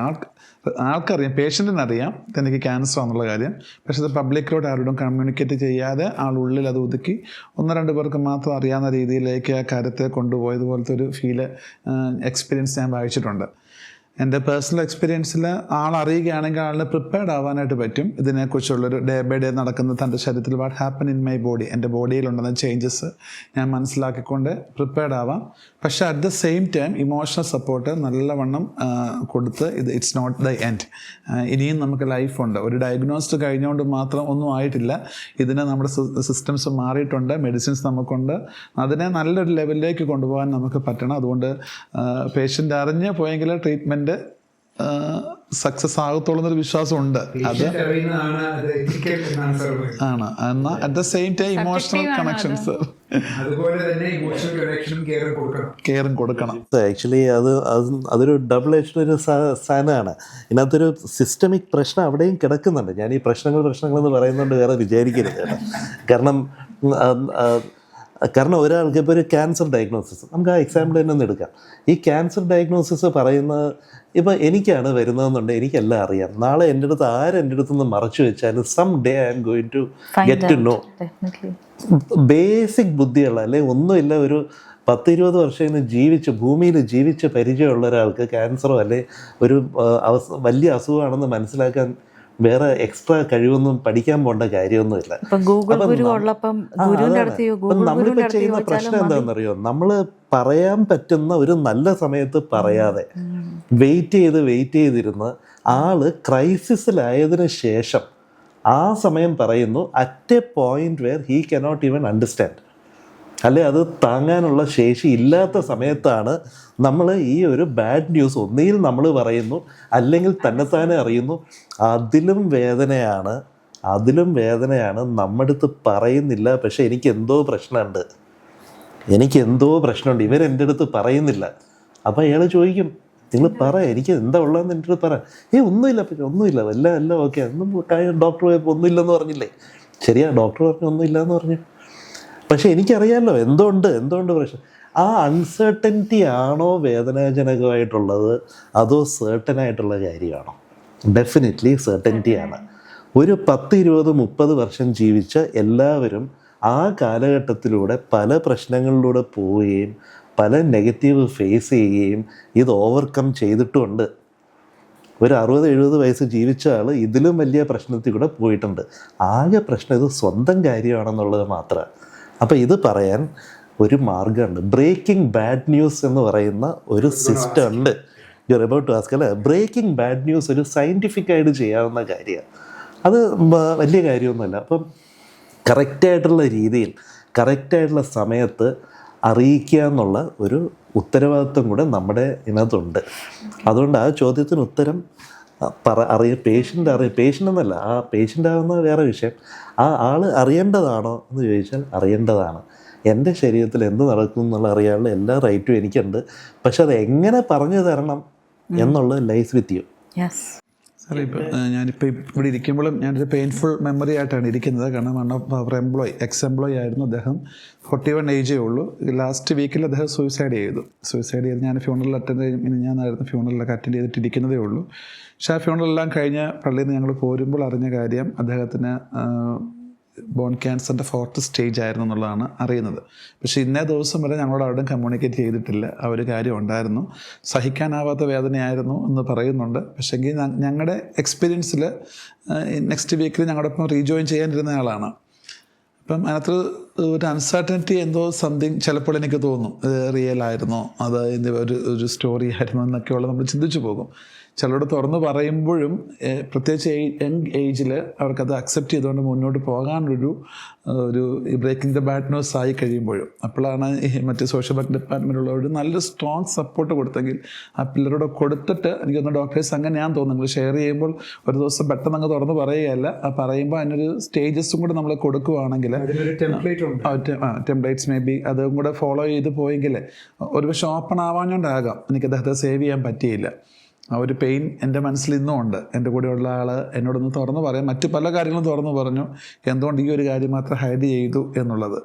ആൾക്കറിയാം, പേഷ്യൻറ്റിനറിയാം തനിക്ക് ക്യാൻസർ എന്നുള്ള കാര്യം, പക്ഷേ അത് പബ്ലിക്കിലോട്ട് ആരോടും കമ്മ്യൂണിക്കേറ്റ് ചെയ്യാതെ ആളുള്ളിൽ അത് ഒതുക്കി 1-2 പേർക്ക് മാത്രം അറിയാവുന്ന രീതിയിലേക്ക് ആ കാര്യത്തെ കൊണ്ടുപോയതുപോലത്തെ ഒരു എക്സ്പീരിയൻസ് ഞാൻ വായിച്ചിട്ടുണ്ട്. എൻ്റെ പേഴ്സണൽ എക്സ്പീരിയൻസിൽ ആളറിയുകയാണെങ്കിൽ ആളിന് പ്രിപ്പയർഡ് ആവാനായിട്ട് പറ്റും. ഇതിനെക്കുറിച്ചുള്ളൊരു ഡേ ബൈ ഡേ നടക്കുന്ന തൻ്റെ ശരീരത്തിൽ what happen in my body, എൻ്റെ ബോഡിയിലുണ്ടെന്ന ചേഞ്ചസ് ഞാൻ മനസ്സിലാക്കിക്കൊണ്ട് പ്രിപ്പയർഡ് ആവാം. പക്ഷേ at the same time emotional support നല്ലവണ്ണം കൊടുത്ത് ഇറ്റ്സ് നോട്ട് ദ എൻഡ്, ഇനിയും നമുക്ക് ലൈഫുണ്ട്. ഒരു ഡയഗ്നോസ്റ്റ് കഴിഞ്ഞുകൊണ്ട് മാത്രം ഒന്നും ആയിട്ടില്ല. ഇതിന് നമ്മുടെ സിസ്റ്റംസ് മാറിയിട്ടുണ്ട്, മെഡിസിൻസ് നമുക്കുണ്ട്, അതിനെ നല്ലൊരു ലെവലിലേക്ക് കൊണ്ടുപോകാൻ നമുക്ക് പറ്റണം. അതുകൊണ്ട് പേഷ്യൻ്റ് അറിഞ്ഞ് പോയെങ്കിൽ ട്രീറ്റ്മെൻറ്റ് സക്സസ് ആകത്തോളുന്നൊരു വിശ്വാസമുണ്ട്. അത് ആണ്. എന്നാൽ at the same time emotional connections അതുപോലെ തന്നെ ഇമോഷണൽ കണക്ഷനും കെയറും കൊടുക്കണം. ആക്ച്വലി അതൊരു ഡബിൾ എഡ്ജ്ഡ് ഒരു സാധനമാണ്. ഇതിനകത്തൊരു സിസ്റ്റമിക് പ്രശ്നം അവിടെയും കിടക്കുന്നുണ്ട്. ഞാൻ ഈ പ്രശ്നങ്ങളെന്ന് പറയുന്നുണ്ട് വേറെ വിചാരിക്കരുത്. കാരണം ഒരാൾക്ക് ഇപ്പോൾ ഒരു ക്യാൻസർ ഡയഗ്നോസിസ്, നമുക്ക് ആ എക്സാമ്പിൾ തന്നെ ഒന്ന് എടുക്കാം. ഈ ക്യാൻസർ ഡയഗ്നോസിസ് പറയുന്നത് ഇപ്പോൾ എനിക്കാണ് വരുന്നതെന്നുണ്ടെങ്കിൽ എനിക്കെല്ലാം അറിയാം. നാളെ എൻ്റെ അടുത്ത് എൻ്റെ അടുത്തുനിന്ന് മറച്ചു വെച്ചാൽ someday I'm going to get to know. Basic ബുദ്ധിയുള്ള അല്ലെങ്കിൽ ഒന്നുമില്ല, ഒരു 10-20 വർഷം ഭൂമിയിൽ ജീവിച്ച് പരിചയമുള്ള ഒരാൾക്ക് ക്യാൻസറോ അല്ലെങ്കിൽ ഒരു വലിയ അസുഖമാണെന്ന് മനസ്സിലാക്കാൻ വേറെ എക്സ്ട്രാ കഴിവൊന്നും പഠിക്കാൻ പോകേണ്ട കാര്യമൊന്നുമില്ല. നമ്മളിപ്പോൾ ചെയ്യുന്ന പ്രശ്നം എന്താണെന്നറിയോ, നമ്മൾ പറയാൻ പറ്റുന്ന ഒരു നല്ല സമയത്ത് പറയാതെ വെയിറ്റ് ചെയ്തിരുന്ന് ആള് ക്രൈസിസിലായതിനു ശേഷം ആ സമയം പറയുന്നു at A point wear he cannot even understand, അല്ലെ അത് താങ്ങാനുള്ള ശേഷി ഇല്ലാത്ത സമയത്താണ് നമ്മൾ ഈ ഒരു ബാഡ് ന്യൂസ് ഒന്നുകിൽ നമ്മൾ പറയുന്നു അല്ലെങ്കിൽ തന്നെത്താനെ അറിയുന്നു. അതിലും വേദനയാണ് നമ്മുടെ അടുത്ത് പറയുന്നില്ല. പക്ഷെ എനിക്ക് എന്തോ പ്രശ്നമുണ്ട്, ഇവരെൻ്റെ അടുത്ത് പറയുന്നില്ല. അപ്പം അയാൾ ചോദിക്കും, നിങ്ങൾ പറ, എനിക്ക് എന്താ ഉള്ളതെന്ന് എൻ്റെ അടുത്ത് പറ. ഒന്നുമില്ല എല്ലാം ഓക്കെ, ഡോക്ടർ പോയപ്പോൾ ഒന്നുമില്ലെന്ന് പറഞ്ഞില്ലേ? ശരിയാ, ഡോക്ടർ പറഞ്ഞു ഒന്നുമില്ല എന്ന് പറഞ്ഞു. പക്ഷെ എനിക്കറിയാമല്ലോ എന്തുകൊണ്ട് പ്രശ്നം. ആ അൺസർട്ടനിറ്റി ആണോ വേദനാജനകമായിട്ടുള്ളത്, അതോ സർട്ടനായിട്ടുള്ള കാര്യമാണോ? ഡെഫിനറ്റ്ലി സർട്ടനിറ്റിയാണ്. ഒരു 10-20-30 വർഷം ജീവിച്ച എല്ലാവരും ആ കാലഘട്ടത്തിലൂടെ പല പ്രശ്നങ്ങളിലൂടെ പോവുകയും പല നെഗറ്റീവ് ഫേസ് ചെയ്യുകയും ഇത് ഓവർകം ചെയ്തിട്ടുമുണ്ട്. ഒരു 60-70 വയസ്സ് ജീവിച്ച ആൾ ഇതിലും വലിയ പ്രശ്നത്തിൽ കൂടെ പോയിട്ടുണ്ട്. ആകെ പ്രശ്നം ഇത് സ്വന്തം കാര്യമാണെന്നുള്ളത് മാത്രമാണ്. അപ്പോൾ ഇത് പറയാൻ ഒരു മാർഗ്ഗമുണ്ട്. ബ്രേക്കിംഗ് ബാഡ് ന്യൂസ് എന്ന് പറയുന്ന ഒരു സിസ്റ്റം ഉണ്ട്. You are about to ask അല്ലേ? ബ്രേക്കിംഗ് ബാഡ് ന്യൂസ് ഒരു സയൻറ്റിഫിക്കായിട്ട് ചെയ്യാവുന്ന കാര്യമാണ്. അത് വലിയ കാര്യമൊന്നുമല്ല. അപ്പം കറക്റ്റായിട്ടുള്ള രീതിയിൽ കറക്റ്റായിട്ടുള്ള സമയത്ത് അറിയിക്കുക എന്നുള്ള ഒരു ഉത്തരവാദിത്വം കൂടെ നമ്മുടെ ഇതിനകത്തുണ്ട്. അതുകൊണ്ട് ആ ചോദ്യത്തിന് ഉത്തരം പേഷ്യൻ്റ് എന്നല്ല, ആ പേഷ്യൻ്റ് ആകുന്ന വേറെ വിഷയം. ആ ആൾ അറിയേണ്ടതാണോ എന്ന് ചോദിച്ചാൽ അറിയേണ്ടതാണ്. എൻ്റെ ശരീരത്തിൽ എന്ത് നടക്കും എന്നുള്ള അറിയാനുള്ള എല്ലാ റൈറ്റും എനിക്കുണ്ട്. പക്ഷെ അത് എങ്ങനെ പറഞ്ഞു തരണം എന്നുള്ളത് ലൈസ് വിത്ത് യു. സാറേ, ഇപ്പോൾ ഞാനിപ്പോൾ ഇവിടെ ഇരിക്കുമ്പോഴും ഞാനൊരു പെയിൻഫുൾ മെമ്മറി ആയിട്ടാണ് ഇരിക്കുന്നത്. കാരണം അവർ എക്സ് എംപ്ലോയി ആയിരുന്നു അദ്ദേഹം. 41 ഏജേ ഉള്ളൂ. ലാസ്റ്റ് വീക്കിൽ അദ്ദേഹം സൂയിസൈഡ് ചെയ്ത് ഞാൻ ഫ്യൂണറൽ ഞാനായിരുന്നു ഫ്യൂണറലൊക്കെ അറ്റൻഡ് ചെയ്തിട്ടിരിക്കുന്നതേ ഉള്ളൂ. പക്ഷേ ആ ഫ്യൂണറലെല്ലാം കഴിഞ്ഞ് പള്ളിയിൽ നിന്ന് ഞങ്ങൾ പോരുമ്പോൾ അറിഞ്ഞ കാര്യം അദ്ദേഹത്തിന് ബോൺ ക്യാൻസറിൻ്റെ 4th സ്റ്റേജ് ആയിരുന്നു എന്നുള്ളതാണ് അറിയുന്നത്. പക്ഷേ ഇന്നേ ദിവസം വരെ ഞങ്ങളോട് ആരോടും കമ്മ്യൂണിക്കേറ്റ് ചെയ്തിട്ടില്ല. ആ ഒരു കാര്യം ഉണ്ടായിരുന്നു. സഹിക്കാനാവാത്ത വേദനയായിരുന്നു എന്ന് പറയുന്നുണ്ട്. പക്ഷേങ്കിൽ ഞങ്ങളുടെ എക്സ്പീരിയൻസിൽ നെക്സ്റ്റ് വീക്കിൽ ഞങ്ങളുടെ ഒപ്പം റീജോയിൻ ചെയ്യാനിരുന്ന ആളാണ്. അപ്പം അതിനകത്ത് ഒരു അൺസർട്ടനിറ്റി എന്തോ സംതിങ് ചിലപ്പോൾ എനിക്ക് തോന്നും, റിയൽ ആയിരുന്നോ, അത് ഒരു സ്റ്റോറി ആയിരുന്നോ എന്നൊക്കെയുള്ള നമ്മൾ ചിന്തിച്ചു പോകും. ചിലരോട് തുറന്ന് പറയുമ്പോഴും പ്രത്യേകിച്ച് യങ് ഏജിൽ അവർക്കത് അക്സെപ്റ്റ് ചെയ്തുകൊണ്ട് മുന്നോട്ട് പോകാനൊരു ബ്രേക്കിംഗ് ദ ബാഡ് ന്യൂസ് ആയി കഴിയുമ്പോഴും അപ്പോഴാണ് മറ്റ് സോഷ്യൽ വർക്ക് ഡിപ്പാർട്ട്മെൻറ്റിലുള്ളവർ നല്ലൊരു സ്ട്രോങ് സപ്പോർട്ട് കൊടുത്തെങ്കിൽ ആ പിള്ളേരോട് കൊടുത്തിട്ട് എനിക്കൊന്ന് ഡോക്ടേഴ്സ് അങ്ങനെ ഞാൻ തോന്നുന്നു നിങ്ങൾ ഷെയർ ചെയ്യുമ്പോൾ ഒരു ദിവസം പെട്ടെന്ന് അങ്ങ് തുറന്ന് പറയുകയല്ല, ആ പറയുമ്പോൾ അതിനൊരു സ്റ്റേജസും കൂടെ നമ്മൾ കൊടുക്കുകയാണെങ്കിൽ ടെംപ്ലേറ്റ്സ് മേ ബി അതും കൂടെ ഫോളോ ചെയ്ത് പോയെങ്കിൽ ഒരുപക്ഷെ ഓപ്പൺ ആവാഞ്ഞോണ്ടാകാം എനിക്ക് അദ്ദേഹത്തെ സേവ് ചെയ്യാൻ പറ്റിയില്ല. ആ ഒരു പെയിൻ എൻ്റെ മനസ്സിൽ ഇന്നും ഉണ്ട്. എൻ്റെ കൂടെയുള്ള ആൾ എന്നോടൊന്ന് തുറന്നു പറയാം, മറ്റു പല കാര്യങ്ങളും തുറന്നു പറഞ്ഞു, എന്തുകൊണ്ട് ഈ ഒരു കാര്യം മാത്രം ഹൈഡ് ചെയ്തു എന്നുള്ളത്.